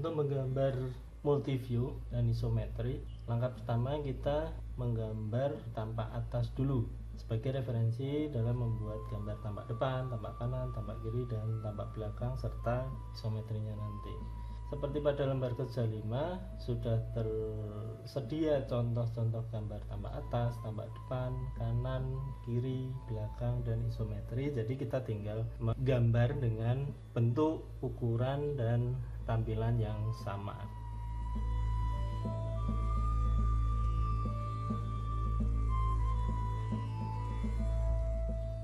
Untuk menggambar multiview dan isometri, langkah pertama kita menggambar tampak atas dulu sebagai referensi dalam membuat gambar tampak depan, tampak kanan, tampak kiri, dan tampak belakang serta isometrinya nanti. Seperti pada lembar kerja 5 sudah tersedia contoh-contoh gambar tampak atas, tampak depan, kanan, kiri, belakang, dan isometri. Jadi kita tinggal menggambar dengan bentuk, ukuran, dan tampilan yang sama.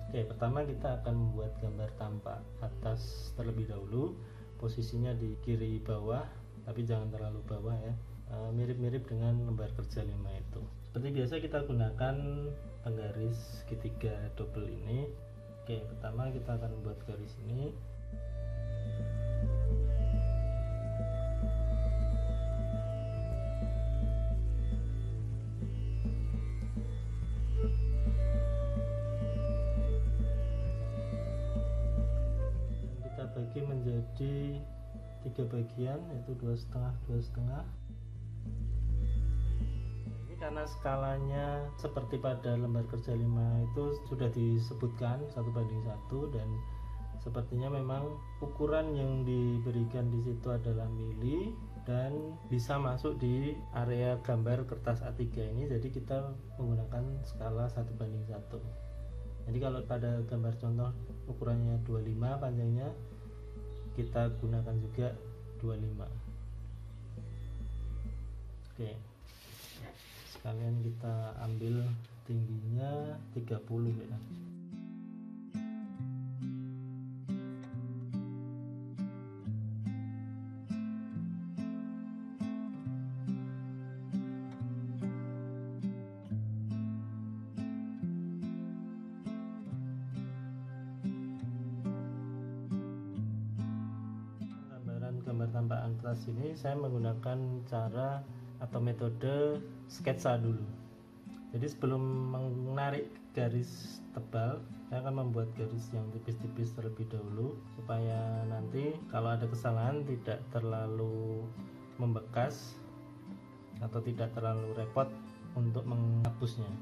Oke, pertama kita akan membuat gambar tampak atas terlebih dahulu. Posisinya di kiri bawah, tapi jangan terlalu bawah ya. Mirip-mirip dengan lembar kerja 5 itu. Seperti biasa kita gunakan penggaris segitiga double ini. Oke, pertama kita akan membuat garis ini. Bagi menjadi 3 bagian, yaitu 2,5 2,5. Ini karena skalanya seperti pada lembar kerja 5 itu sudah disebutkan 1:1, dan sepertinya memang ukuran yang diberikan di situ adalah mili dan bisa masuk di area gambar kertas A3 ini, jadi kita menggunakan skala 1:1. Jadi kalau pada gambar contoh ukurannya 25 panjangnya, kita gunakan juga 25. Oke, sekalian kita ambil tingginya 30 ya. Gambar tampak atas ini saya menggunakan cara atau metode sketsa dulu. Jadi sebelum menarik garis tebal, saya akan membuat garis yang tipis-tipis terlebih dahulu supaya nanti kalau ada kesalahan tidak terlalu membekas atau tidak terlalu repot untuk menghapusnya.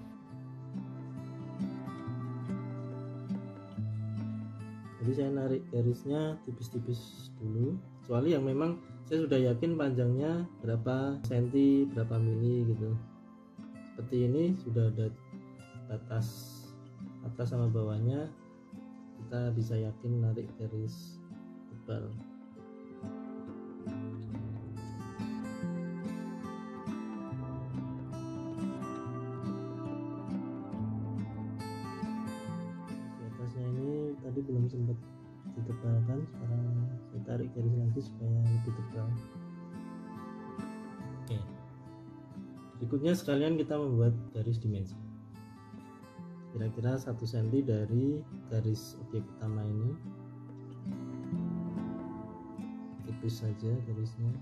Jadi saya narik garisnya tipis-tipis dulu, kecuali yang memang saya sudah yakin panjangnya berapa senti, berapa mili gitu. Seperti ini sudah ada batas atas sama bawahnya, kita bisa yakin narik garis tebal. Di atasnya ini tadi belum sempat ditebalkan, sekarang saya tarik garis lagi supaya lebih tebal. Oke, berikutnya sekalian kita membuat garis dimensi kira-kira 1 cm dari garis objek utama ini. Tipis saja garisnya.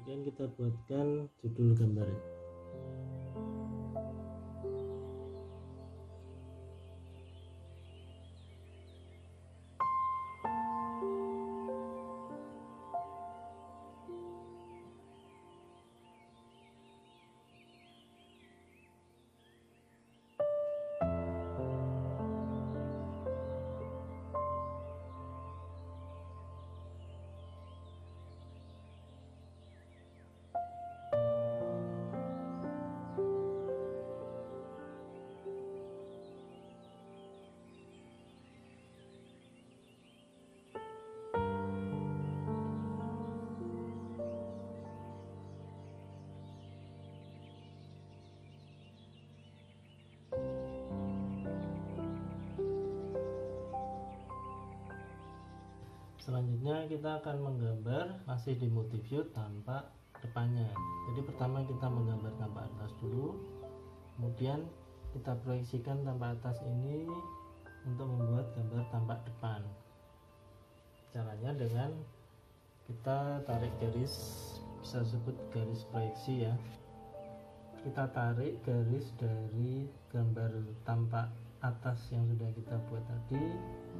Kemudian kita buatkan judul gambarnya. Selanjutnya kita akan menggambar masih di multiview tampak depannya. Jadi pertama kita menggambar tampak atas dulu, kemudian kita proyeksikan tampak atas ini untuk membuat gambar tampak depan. Caranya dengan kita tarik garis, bisa disebut garis proyeksi ya. Kita tarik garis dari gambar tampak atas yang sudah kita buat tadi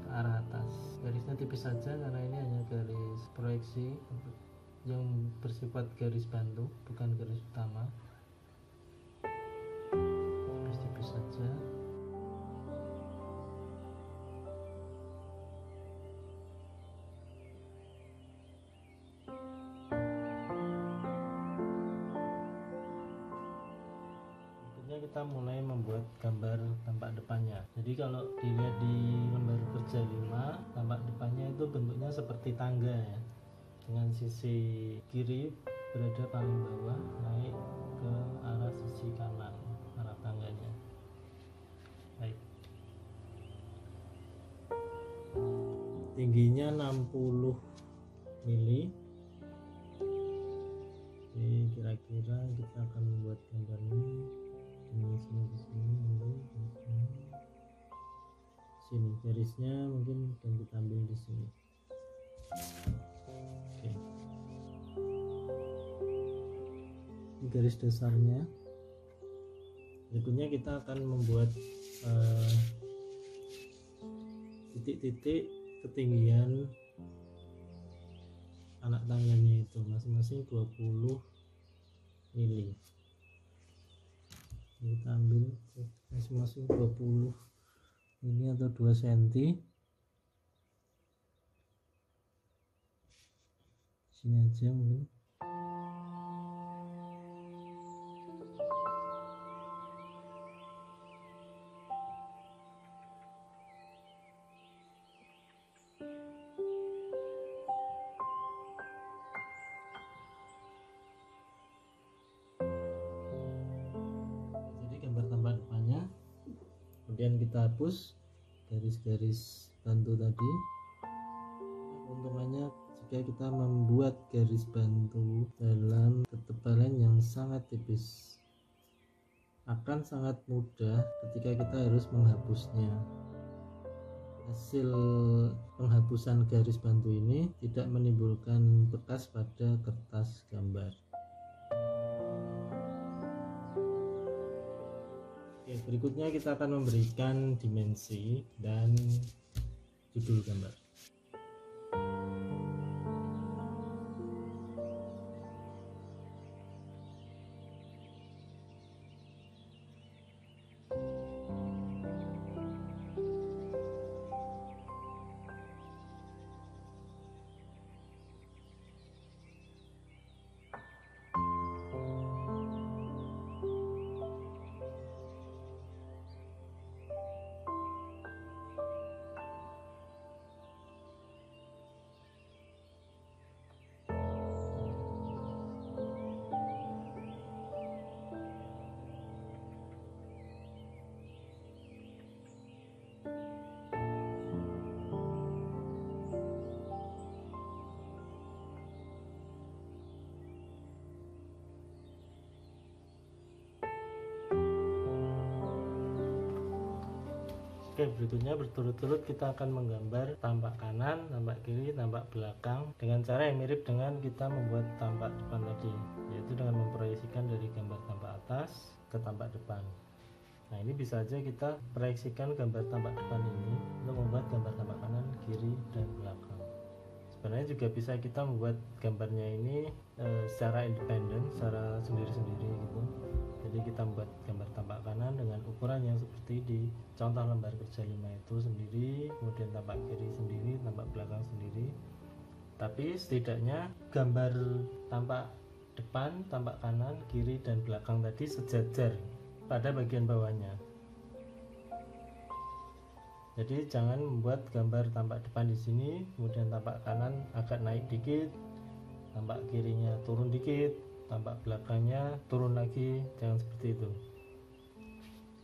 ke arah atas. Garisnya tipis saja karena ini hanya garis proyeksi yang bersifat garis bantu, bukan garis utama. Garis tipis saja. Kita mulai membuat gambar tampak depannya. Jadi kalau dilihat di lembar kerja 5, tampak depannya itu bentuknya seperti tangga ya, dengan sisi kiri berada paling bawah naik ke arah sisi kanan, arah tangganya. Baik, tingginya 60 mili. Jadi kira-kira kita akan membuat gambar ini sini garisnya mungkin akan kita ambil di sini. Oke. Ini garis dasarnya. Berikutnya kita akan membuat titik-titik ketinggian anak tangannya itu masing-masing 20 mili. Kita ambil masing-masing 20 ini atau 2 cm. Sini aja mungkin. Kemudian kita hapus garis-garis bantu tadi. Keuntungannya jika kita membuat garis bantu dalam ketebalan yang sangat tipis, akan sangat mudah ketika kita harus menghapusnya. Hasil penghapusan garis bantu ini tidak menimbulkan bekas pada kertas gambar. Berikutnya kita akan memberikan dimensi dan judul gambar. Oke, berikutnya berturut-turut kita akan menggambar tampak kanan, tampak kiri, tampak belakang dengan cara yang mirip dengan kita membuat tampak depan tadi, yaitu dengan memproyeksikan dari gambar tampak atas ke tampak depan. Nah, ini bisa aja kita proyeksikan gambar tampak depan ini untuk membuat gambar tampak kanan, kiri, dan belakang. Sebenarnya juga bisa kita membuat gambarnya ini secara independen, secara sendiri-sendiri gitu. Jadi kita membuat gambar tampak kanan dengan ukuran yang seperti di contoh lembar kerja 5 itu sendiri, kemudian tampak kiri sendiri, tampak belakang sendiri. Tapi setidaknya gambar tampak depan, tampak kanan, kiri, dan belakang tadi sejajar pada bagian bawahnya. Jadi jangan membuat gambar tampak depan di sini, kemudian tampak kanan agak naik dikit, tampak kirinya turun dikit, tampak belakangnya turun lagi, jangan seperti itu.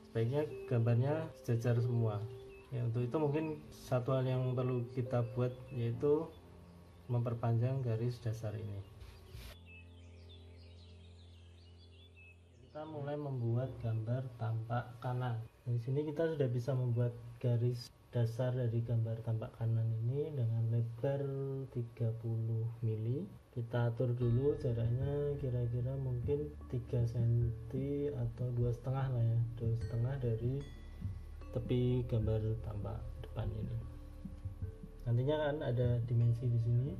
Sebaiknya gambarnya sejajar semua. Ya, untuk itu mungkin satu hal yang perlu kita buat yaitu memperpanjang garis dasar ini. Kita mulai membuat gambar tampak kanan. Di sini kita sudah bisa membuat garis dasar dari gambar tampak kanan ini dengan lebar 30 mili. Kita atur dulu jaraknya kira-kira mungkin 3 cm atau 2,5 lah ya, 2,5 dari tepi gambar tampak depan ini. Nantinya kan ada dimensi di sini.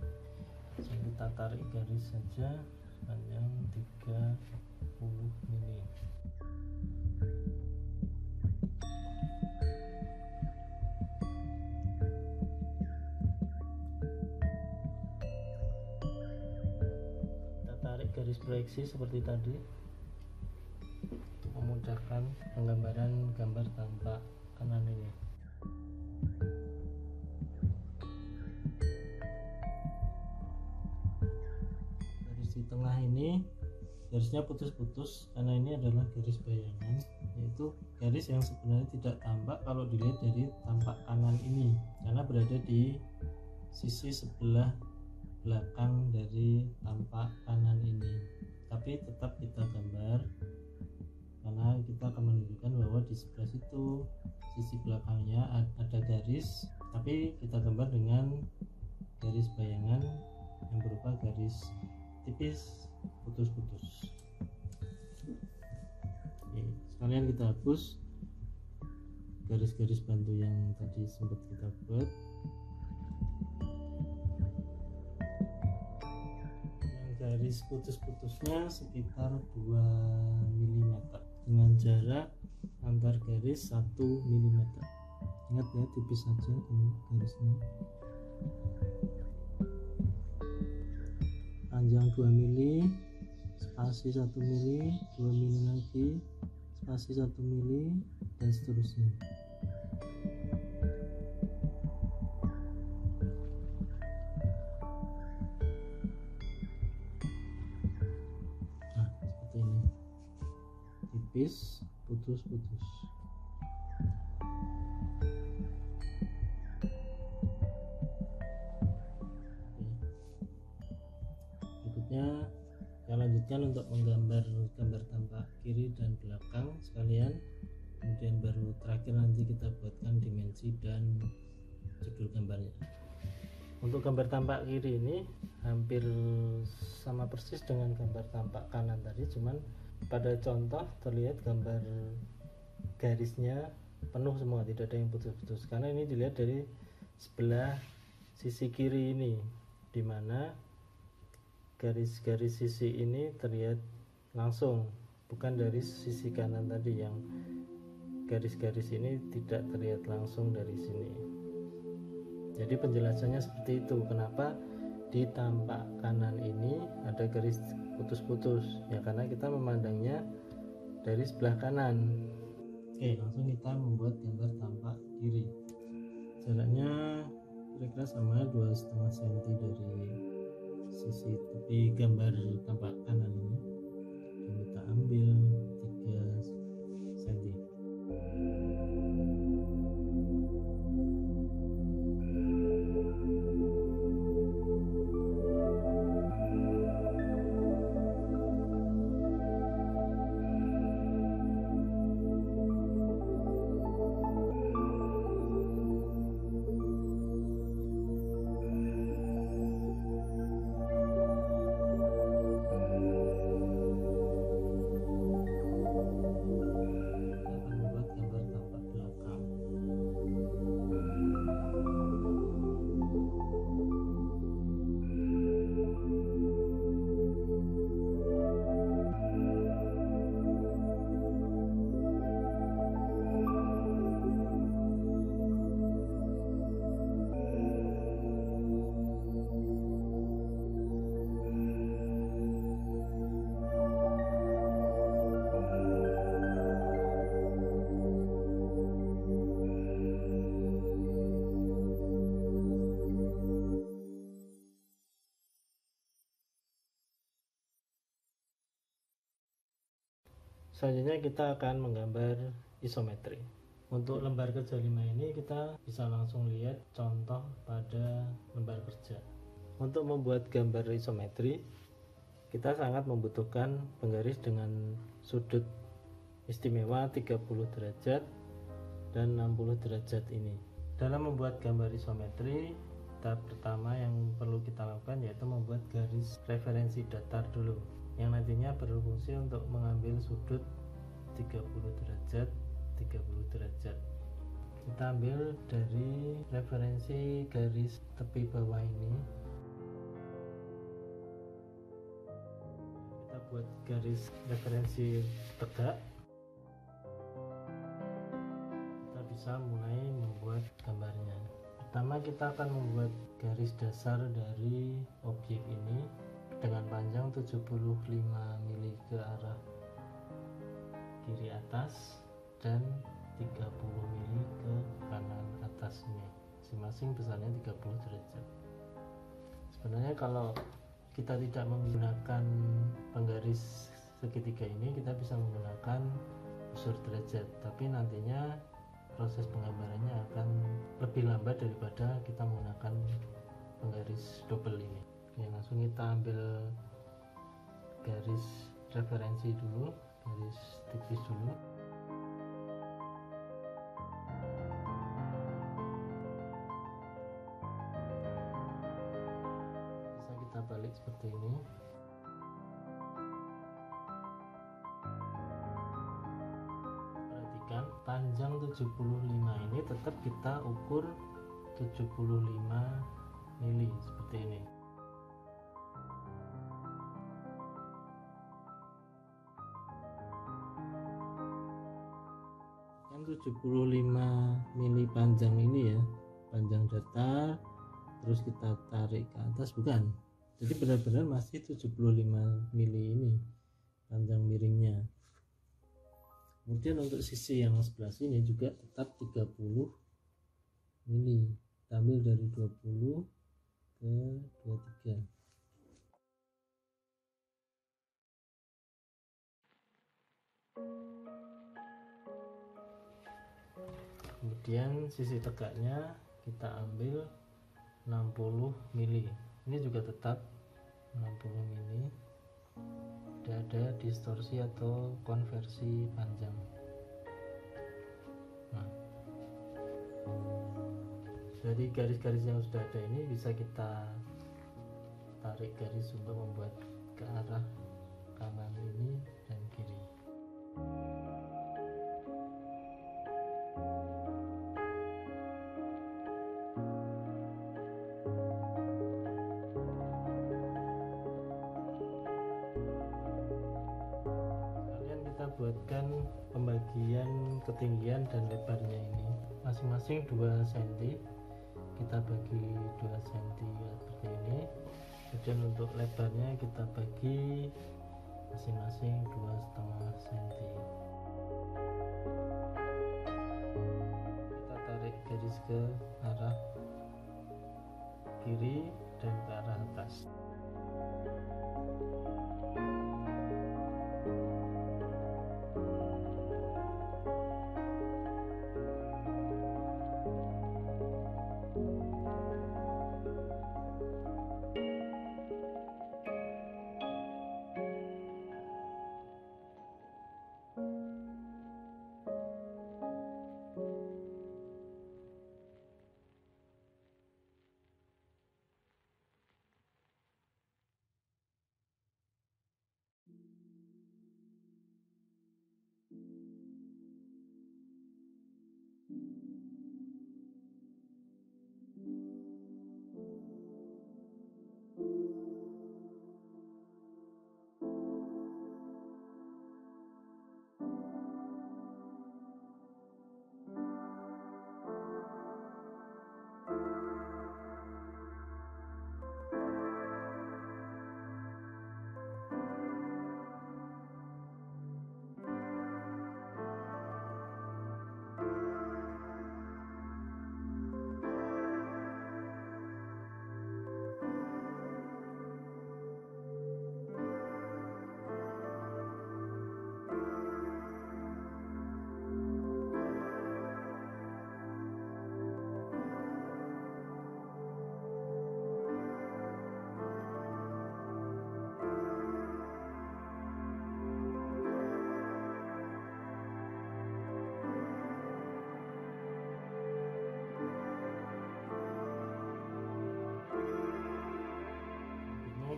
Jadi kita tarik garis saja panjang 30 mili. Garis proyeksi seperti tadi untuk memudahkan penggambaran gambar tampak kanan ini. Garis di tengah ini garisnya putus-putus karena ini adalah garis bayangan, yaitu garis yang sebenarnya tidak tampak kalau dilihat dari tampak kanan ini karena berada di sisi sebelah belakang dari tampak kanan ini, tapi tetap kita gambar karena kita akan menunjukkan bahwa di sebelah situ sisi belakangnya ada garis, tapi kita gambar dengan garis bayangan yang berupa garis tipis putus-putus. Oke, sekalian kita hapus garis-garis bantu yang tadi sempat kita buat. Garis putus-putusnya sekitar 2 mm dengan jarak antar garis 1 mm. Ingat ya, tipis saja garisnya. Panjang 2 mm, spasi 1 mm, 2 mm lagi, spasi 1 mm, dan seterusnya. Tipis putus-putus. Berikutnya saya lanjutkan untuk menggambar gambar tampak kiri dan belakang sekalian, kemudian baru terakhir nanti kita buatkan dimensi dan judul gambarnya. Untuk gambar tampak kiri ini hampir sama persis dengan gambar tampak kanan tadi, cuman pada contoh terlihat gambar garisnya penuh semua, tidak ada yang putus-putus karena ini dilihat dari sebelah sisi kiri ini, dimana garis-garis sisi ini terlihat langsung, bukan dari sisi kanan tadi yang garis-garis ini tidak terlihat langsung dari sini. Jadi penjelasannya seperti itu, kenapa di tampak kanan ini ada garis putus-putus ya, karena kita memandangnya dari sebelah kanan. Oke, langsung kita membuat gambar tampak kiri. Jaraknya kira-kira sama 2,5 cm dari sisi tepi gambar tampak kanan ini, dan kita ambil 3 cm. Selanjutnya kita akan menggambar isometri. Untuk lembar kerja 5 ini kita bisa langsung lihat contoh pada lembar kerja. Untuk membuat gambar isometri, kita sangat membutuhkan penggaris dengan sudut istimewa 30 derajat dan 60 derajat ini. Dalam membuat gambar isometri, tahap pertama yang perlu kita lakukan yaitu membuat garis referensi datar dulu, yang nantinya berfungsi untuk mengambil sudut 30 derajat 30 derajat. Kita ambil dari referensi garis tepi bawah ini, kita buat garis referensi tegak. Kita bisa mulai membuat gambarnya. Pertama kita akan membuat garis dasar dari objek ini dengan panjang 75 mili ke arah kiri atas dan 30 mili ke kanan atasnya, masing-masing besarnya 30 derajat. Sebenarnya kalau kita tidak menggunakan penggaris segitiga ini, kita bisa menggunakan busur derajat, tapi nantinya proses penggambarannya akan lebih lambat daripada kita menggunakan penggaris double ini. Ya, langsung kita ambil garis referensi dulu, garis tipis dulu. Bisa kita balik seperti ini. Perhatikan panjang 75 ini tetap kita ukur 75 mili seperti ini. Yang 75 mili panjang ini ya, panjang datar, terus kita tarik ke atas, bukan, jadi benar-benar masih 75 mili ini panjang miringnya. Kemudian untuk sisi yang sebelah sini juga tetap 30 mili, kita ambil dari 20 ke 23. Kemudian sisi tegaknya kita ambil 60 mili, ini juga tetap 60 mili, tidak ada distorsi atau konversi panjang. Nah, dari garis-garis yang sudah ada ini bisa kita tarik garis untuk membuat ke arah kanan ini dan kiri. Buatkan pembagian ketinggian dan lebarnya ini masing-masing 2 cm, kita bagi 2 cm seperti ini. Kemudian untuk lebarnya kita bagi masing-masing 2,5 cm. Kita tarik garis ke arah kiri dan ke arah atas.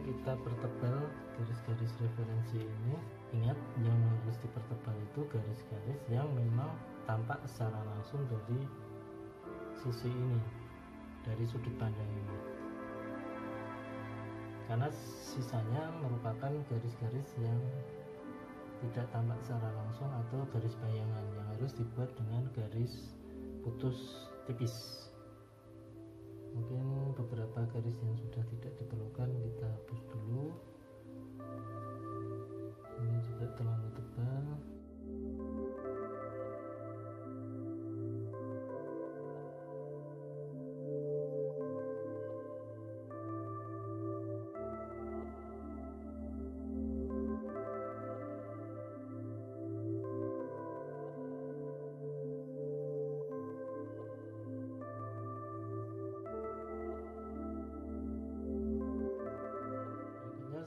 kita pertebal garis-garis referensi ini, ingat yang harus dipertebal itu garis-garis yang memang tampak secara langsung dari sisi ini, dari sudut pandang ini, karena sisanya merupakan garis-garis yang tidak tampak secara langsung atau garis bayangan yang harus dibuat dengan garis putus tipis. Mungkin beberapa garis yang sudah tidak diperlukan kita hapus dulu. Ini juga terlalu tebal.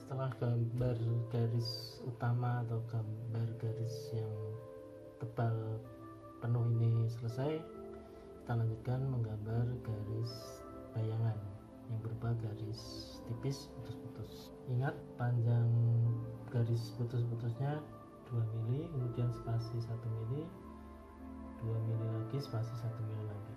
Setelah gambar garis utama atau gambar garis yang tebal penuh ini selesai, kita lanjutkan menggambar garis bayangan yang berupa garis tipis putus-putus. Ingat panjang garis putus-putusnya 2 mili, kemudian spasi 1 mili, 2 mili lagi, spasi 1 mili lagi.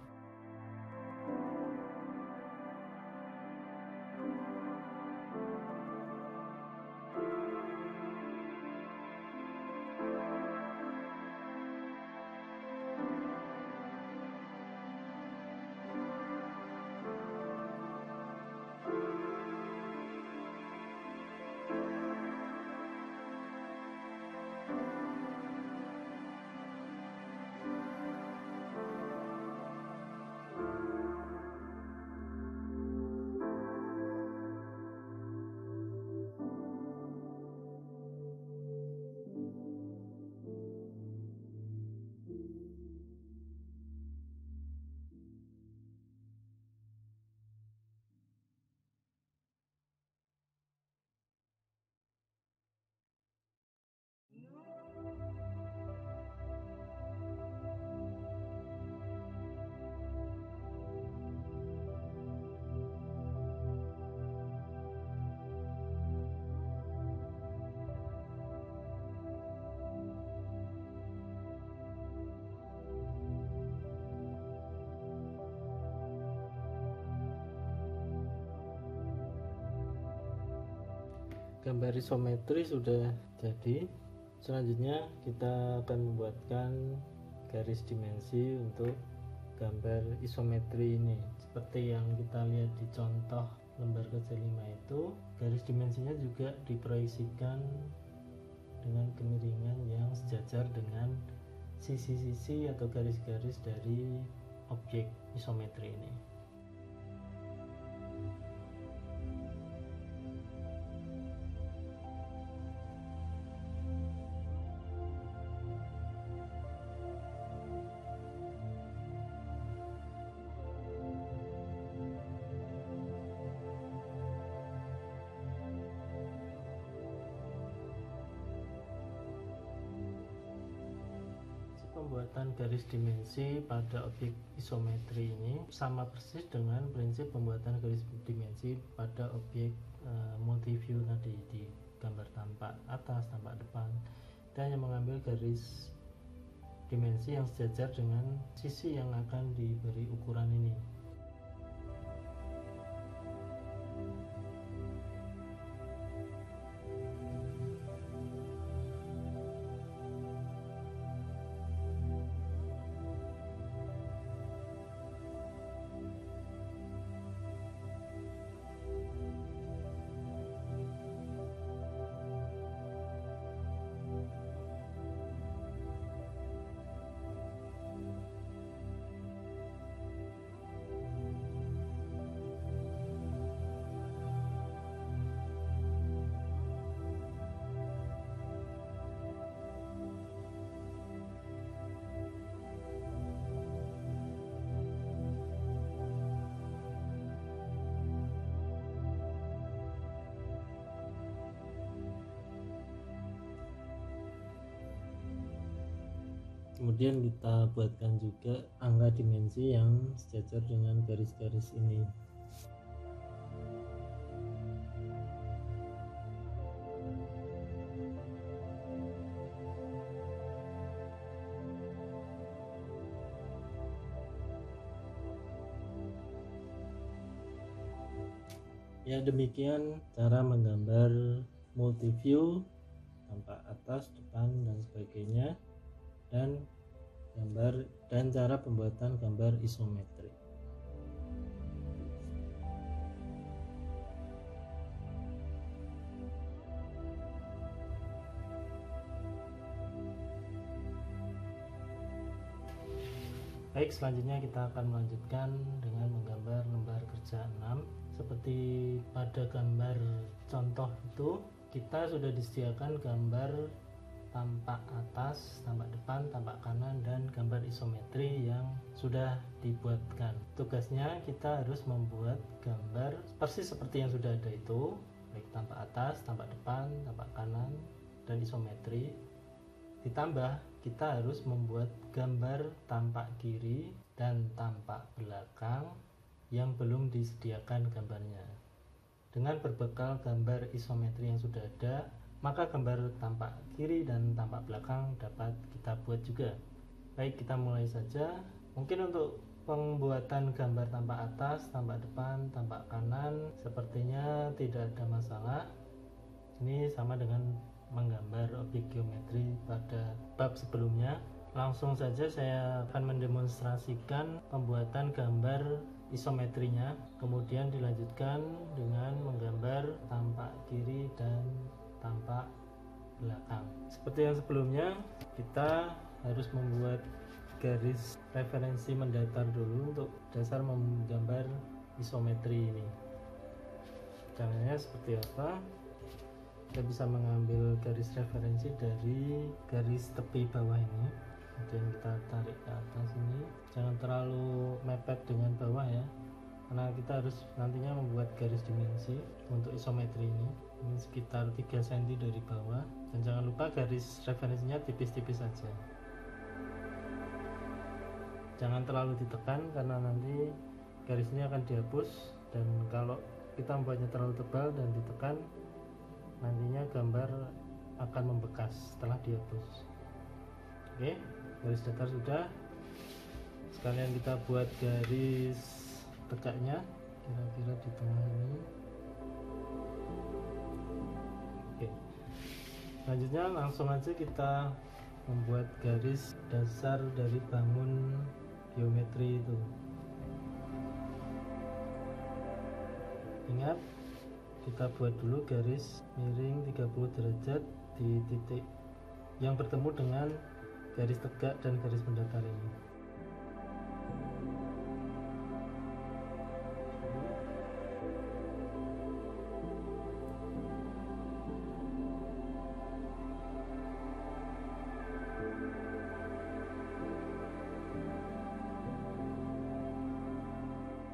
Gambar isometri sudah jadi. Selanjutnya kita akan membuatkan garis dimensi untuk gambar isometri ini. Seperti yang kita lihat di contoh lembar ke-5 itu, garis dimensinya juga diproyeksikan dengan kemiringan yang sejajar dengan sisi-sisi atau garis-garis dari objek isometri ini. Pembuatan garis dimensi pada objek isometri ini sama persis dengan prinsip pembuatan garis dimensi pada objek multiview tadi di gambar tampak atas, tampak depan. Kita hanya mengambil garis dimensi yang sejajar dengan sisi yang akan diberi ukuran ini. Kemudian kita buatkan juga angka dimensi yang sejajar dengan garis-garis ini. Ya, demikian cara menggambar multiview, tampak atas, depan, dan sebagainya, dan cara pembuatan gambar isometrik. Baik, selanjutnya kita akan melanjutkan dengan menggambar lembar kerja 6. Seperti pada gambar contoh itu, kita sudah disediakan gambar tampak atas, tampak depan, tampak kanan, dan gambar isometri yang sudah dibuatkan. Tugasnya kita harus membuat gambar persis seperti yang sudah ada itu, baik tampak atas, tampak depan, tampak kanan, dan isometri. Ditambah kita harus membuat gambar tampak kiri dan tampak belakang yang belum disediakan gambarnya. Dengan berbekal gambar isometri yang sudah ada, maka gambar tampak kiri dan tampak belakang dapat kita buat juga. Baik, kita mulai saja. Mungkin untuk pembuatan gambar tampak atas, tampak depan, tampak kanan sepertinya tidak ada masalah. Ini sama dengan menggambar objek geometri pada bab sebelumnya. Langsung saja saya akan mendemonstrasikan pembuatan gambar isometrinya, kemudian dilanjutkan dengan menggambar tampak kiri dan tampak belakang. Seperti yang sebelumnya, kita harus membuat garis referensi mendatar dulu untuk dasar menggambar isometri ini. Caranya seperti apa? Kita bisa mengambil garis referensi dari garis tepi bawah ini, kemudian kita tarik ke atas ini. Jangan terlalu mepet dengan bawah ya, karena kita harus nantinya membuat garis dimensi untuk isometri ini sekitar 3 cm dari bawah. Dan jangan lupa garis referensinya tipis-tipis saja, jangan terlalu ditekan karena nanti garis ini akan dihapus, dan kalau kita membuatnya terlalu tebal dan ditekan, nantinya gambar akan membekas setelah dihapus. Oke, garis datar sudah. Sekalian kita buat garis tegaknya kira-kira di tengah ini. Oke, selanjutnya langsung aja kita membuat garis dasar dari bangun geometri itu. Ingat, kita buat dulu garis miring 30 derajat di titik yang bertemu dengan garis tegak dan garis mendatar ini.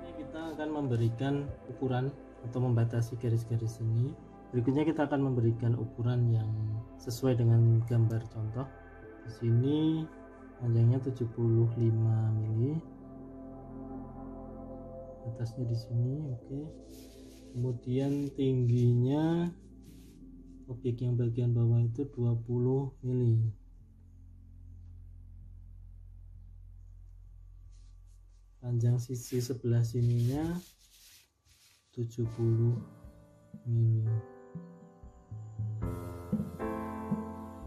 Ini kita akan memberikan ukuran atau membatasi garis-garis ini. Berikutnya kita akan memberikan ukuran yang sesuai dengan gambar contoh. Di sini panjangnya 75 mili, atasnya di sini. Oke. Kemudian tingginya objek yang bagian bawah itu 20 mili. Panjang sisi sebelah sininya 70 mili.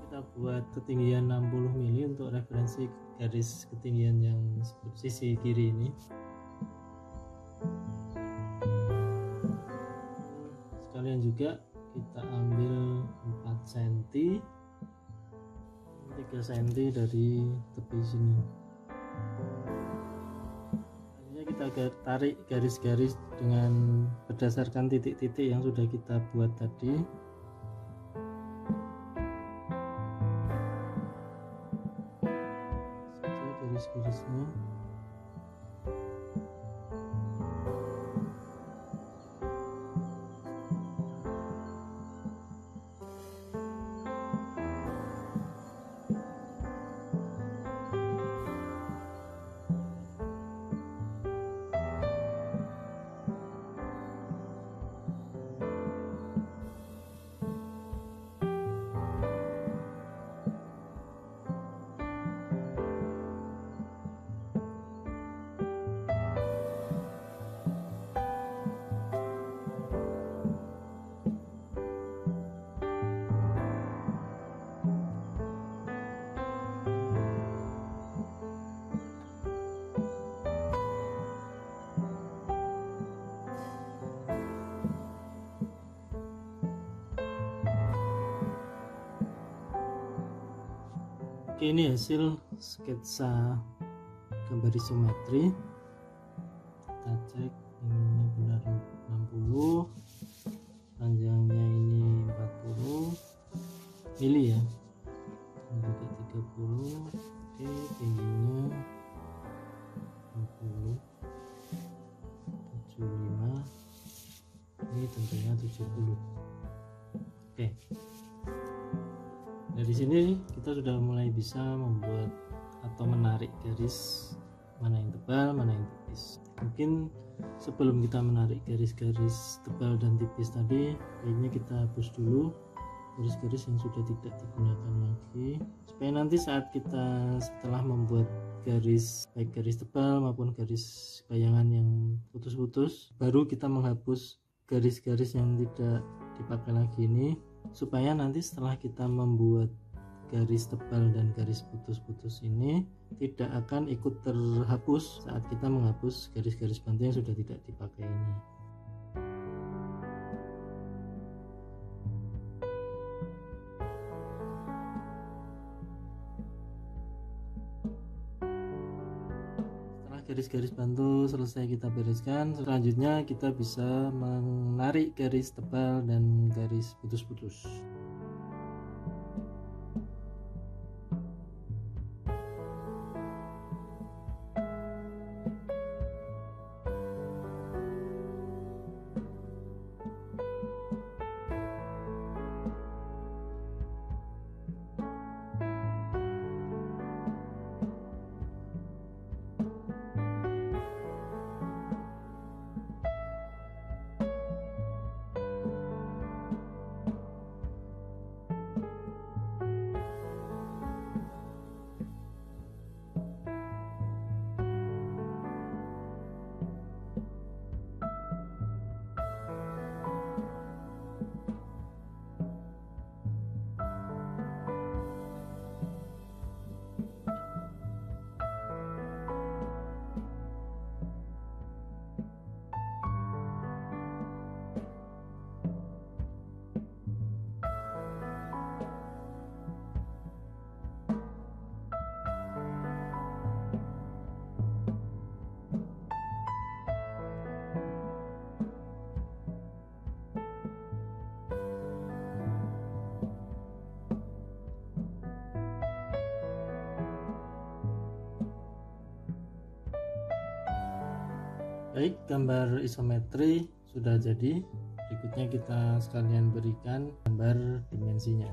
Kita buat ketinggian 60 mili untuk referensi garis ketinggian yang sisi kiri ini. Sekalian juga kita ambil 4 cm, 3 cm dari tepi sini. Kita tarik garis-garis dengan berdasarkan titik-titik yang sudah kita buat tadi. Saja garis-garisnya. Oke, ini hasil sketsa gambar isometri. Kita cek ininya benar 60, panjangnya ini 40 mili ya, ini juga 30. Oke, tingginya 60, 75, ini tentunya 70. Oke, dari sini kita sudah mulai bisa membuat atau menarik garis mana yang tebal, mana yang tipis. Mungkin sebelum kita menarik garis-garis tebal dan tipis tadi, baiknya kita hapus dulu garis-garis yang sudah tidak digunakan lagi, supaya nanti saat kita setelah membuat garis, baik garis tebal maupun garis bayangan yang putus-putus, baru kita menghapus garis-garis yang tidak dipakai lagi ini, supaya nanti setelah kita membuat garis tebal dan garis putus-putus ini tidak akan ikut terhapus saat kita menghapus garis-garis bantu yang sudah tidak dipakai ini. Setelah garis-garis bantu selesai kita bereskan, selanjutnya kita bisa menarik garis tebal dan garis putus-putus. Baik, gambar isometri sudah jadi. Berikutnya kita sekalian berikan gambar dimensinya.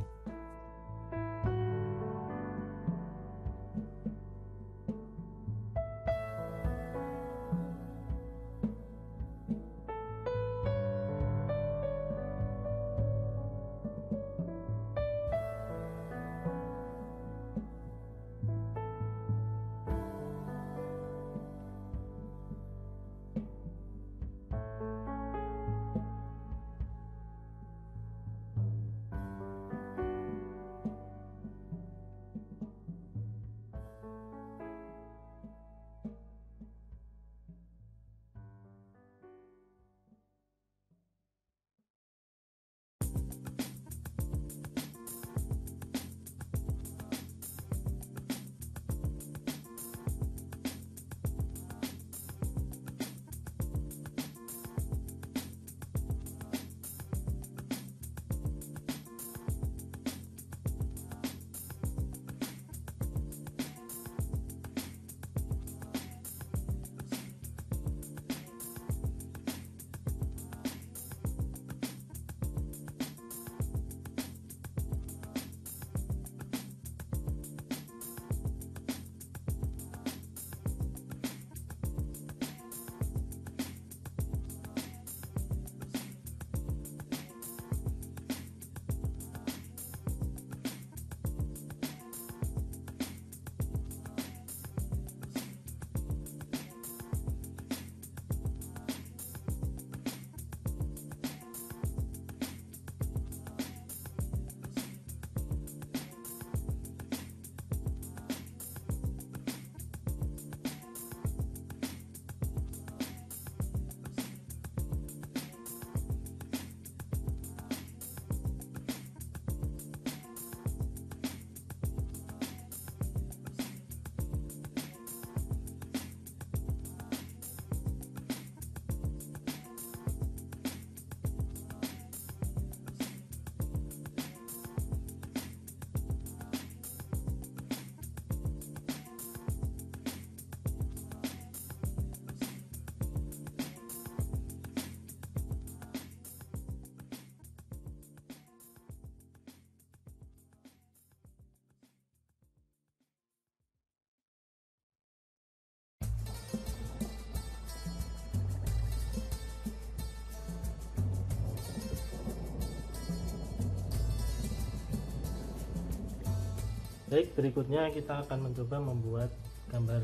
Baik, berikutnya kita akan mencoba membuat gambar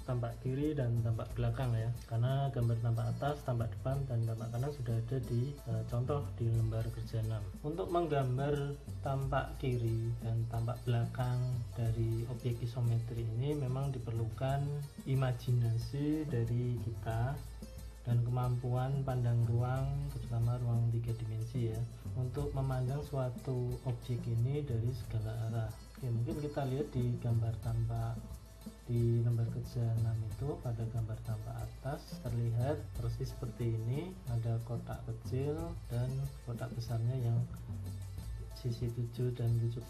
tampak kiri dan tampak belakang ya, karena gambar tampak atas, tampak depan, dan tampak kanan sudah ada di contoh di lembar kerja 6. Untuk menggambar tampak kiri dan tampak belakang dari objek isometri ini memang diperlukan imajinasi dari kita dan kemampuan pandang ruang, terutama ruang 3 dimensi ya, untuk memandang suatu objek ini dari segala arah. Oke, mungkin kita lihat di gambar tampak di lembar kerja 6 itu, pada gambar tampak atas terlihat persis seperti ini, ada kotak kecil dan kotak besarnya yang sisi 7 dan 75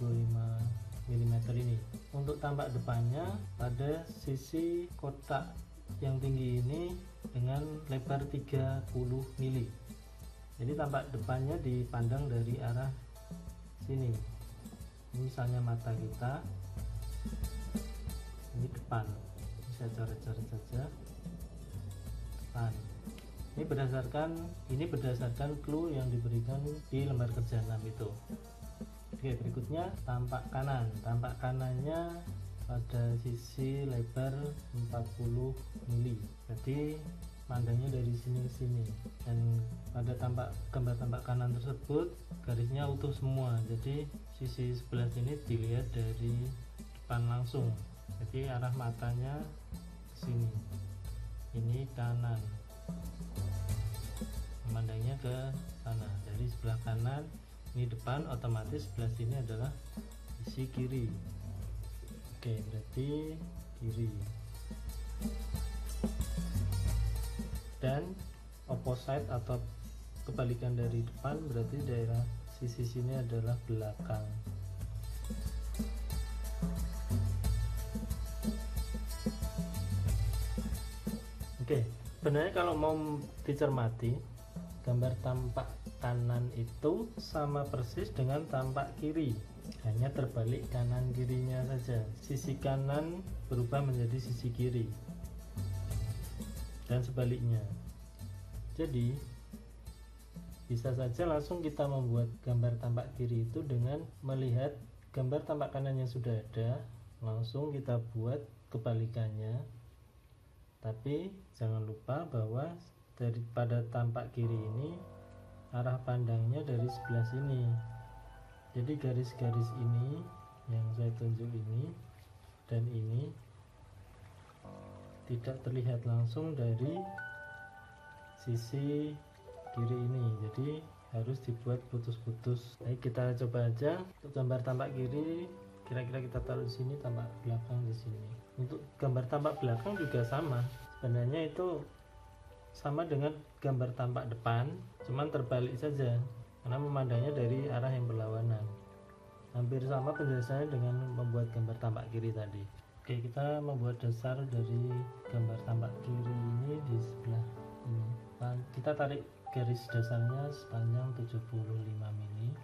mm ini. Untuk tampak depannya, pada sisi kotak yang tinggi ini dengan lebar 30 mm. Jadi tampak depannya dipandang dari arah sini. Ini misalnya mata kita, ini depan, bisa coret-coret saja depan. Ini berdasarkan clue yang diberikan di lembar kerja 6 itu. Oke, berikutnya tampak kanan. Tampak kanannya pada sisi lebar 40 mm. Jadi pandangnya dari sini ke sini, dan pada gambar tampak kanan tersebut garisnya utuh semua, jadi sisi sebelah sini dilihat dari depan langsung, jadi arah matanya ke sini, ini kanan, memandangnya ke sana. Dari sebelah kanan ini depan, otomatis sebelah sini adalah sisi kiri. Oke, berarti kiri. Dan opposite atau kebalikan dari depan berarti daerah sisi sini adalah belakang. Oke, sebenarnya kalau mau dicermati, gambar tampak kanan itu sama persis dengan tampak kiri, hanya terbalik kanan kirinya saja. Sisi kanan berubah menjadi sisi kiri dan sebaliknya. Jadi bisa saja langsung kita membuat gambar tampak kiri itu dengan melihat gambar tampak kanan yang sudah ada, langsung kita buat kebalikannya. Tapi jangan lupa bahwa daripada tampak kiri ini arah pandangnya dari sebelah sini. Jadi garis-garis ini yang saya tunjuk ini dan ini tidak terlihat langsung dari sisi kiri ini, jadi harus dibuat putus-putus. Baik, kita coba aja untuk gambar tampak kiri, kira-kira kita taruh di sini, tampak belakang di sini. Untuk gambar tampak belakang juga sama, sebenarnya itu sama dengan gambar tampak depan, cuman terbalik saja karena memandangnya dari arah yang berlawanan. Hampir sama penjelasannya dengan membuat gambar tampak kiri tadi. Oke, kita membuat dasar dari gambar tampak kiri ini di sebelah ini. Kita tarik garis dasarnya sepanjang 75 mm.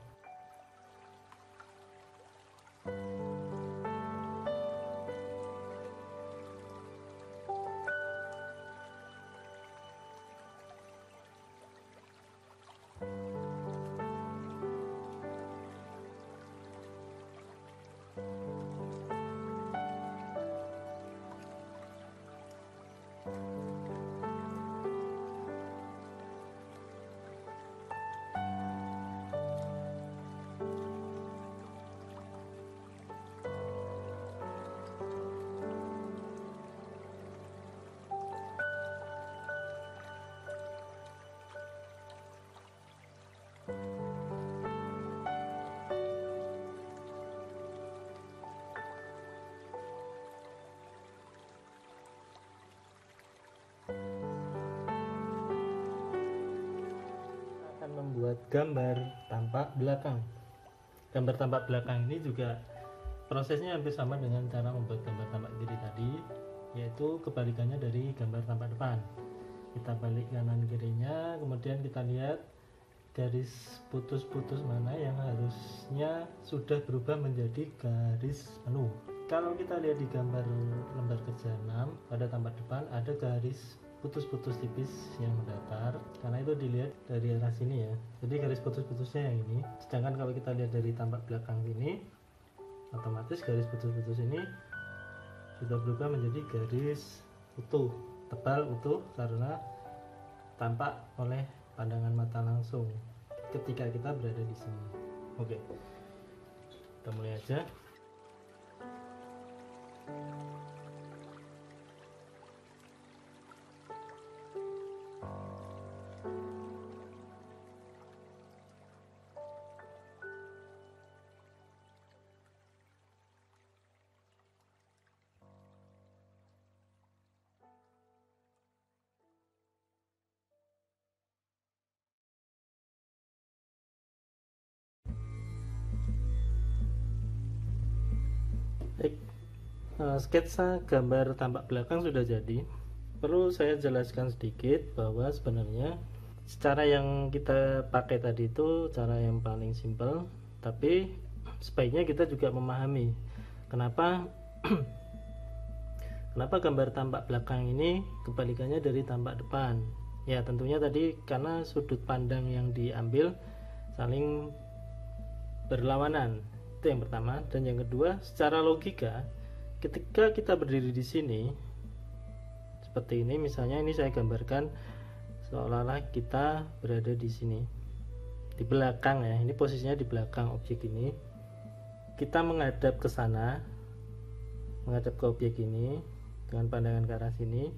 Membuat gambar tampak belakang. Gambar tampak belakang ini juga prosesnya hampir sama dengan cara membuat gambar tampak kiri tadi, yaitu kebalikannya dari gambar tampak depan. Kita balik kanan kirinya, kemudian kita lihat garis putus-putus mana yang harusnya sudah berubah menjadi garis penuh. Kalau kita lihat di gambar lembar kerja 6, pada tampak depan ada garis putus-putus tipis yang mendatar, karena itu dilihat dari arah sini ya, jadi garis putus-putusnya yang ini. Sedangkan kalau kita lihat dari tampak belakang ini, otomatis garis putus-putus ini sudah berubah menjadi garis utuh, tebal utuh karena tampak oleh pandangan mata langsung ketika kita berada di sini. Oke, kita mulai aja. Baik, sketsa gambar tampak belakang sudah jadi. Perlu saya jelaskan sedikit bahwa sebenarnya cara yang kita pakai tadi itu cara yang paling simpel, tapi sebaiknya kita juga memahami kenapa kenapa gambar tampak belakang ini kebalikannya dari tampak depan. Ya tentunya tadi karena sudut pandang yang diambil saling berlawanan. Itu yang pertama. Dan yang kedua, secara logika ketika kita berdiri di sini seperti ini, misalnya ini saya gambarkan seolah-olah kita berada di sini di belakang ya, ini posisinya di belakang objek ini, kita menghadap ke sana, menghadap ke objek ini dengan pandangan ke arah sini,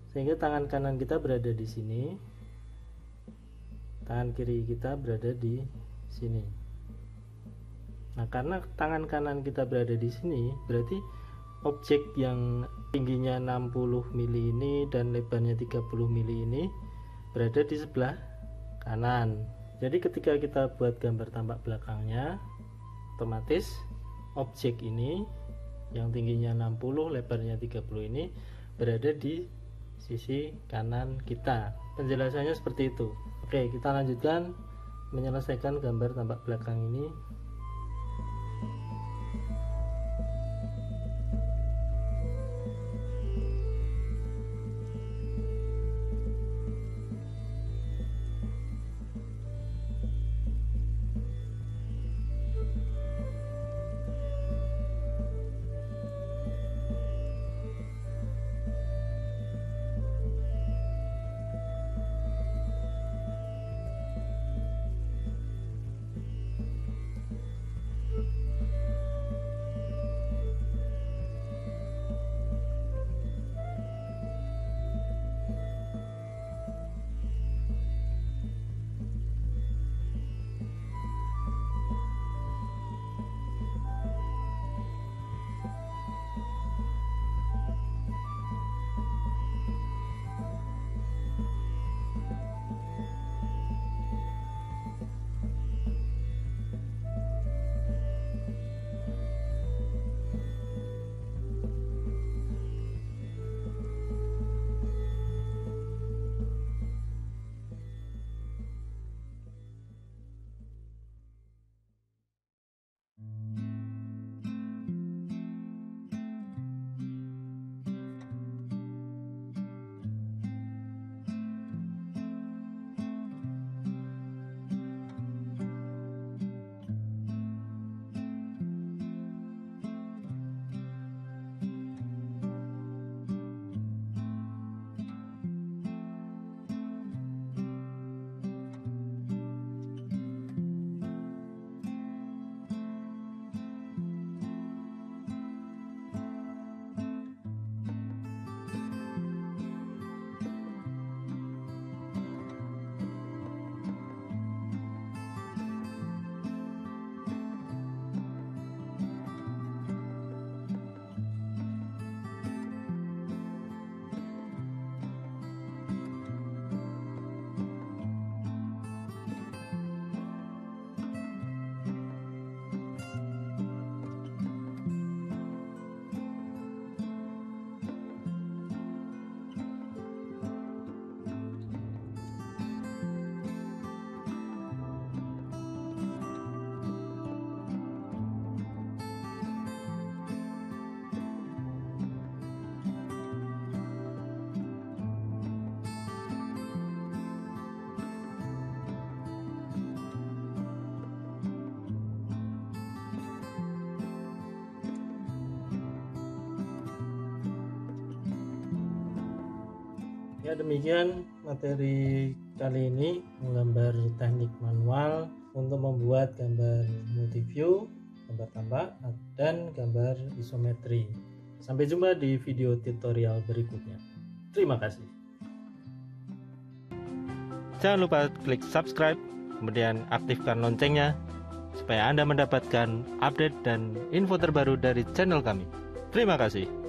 sehingga tangan kanan kita berada di sini, tangan kiri kita berada di sini. Nah, karena tangan kanan kita berada di sini, berarti objek yang tingginya 60 mili ini dan lebarnya 30 mili ini berada di sebelah kanan. Jadi ketika kita buat gambar tampak belakangnya, otomatis objek ini yang tingginya 60, lebarnya 30 ini berada di sisi kanan kita. Penjelasannya seperti itu. Oke, kita lanjutkan menyelesaikan gambar tampak belakang ini. Ya, demikian materi kali ini, menggambar teknik manual untuk membuat gambar multiview, gambar tampak, dan gambar isometri. Sampai jumpa di video tutorial berikutnya. Terima kasih. Jangan lupa klik subscribe, kemudian aktifkan loncengnya supaya Anda mendapatkan update dan info terbaru dari channel kami. Terima kasih.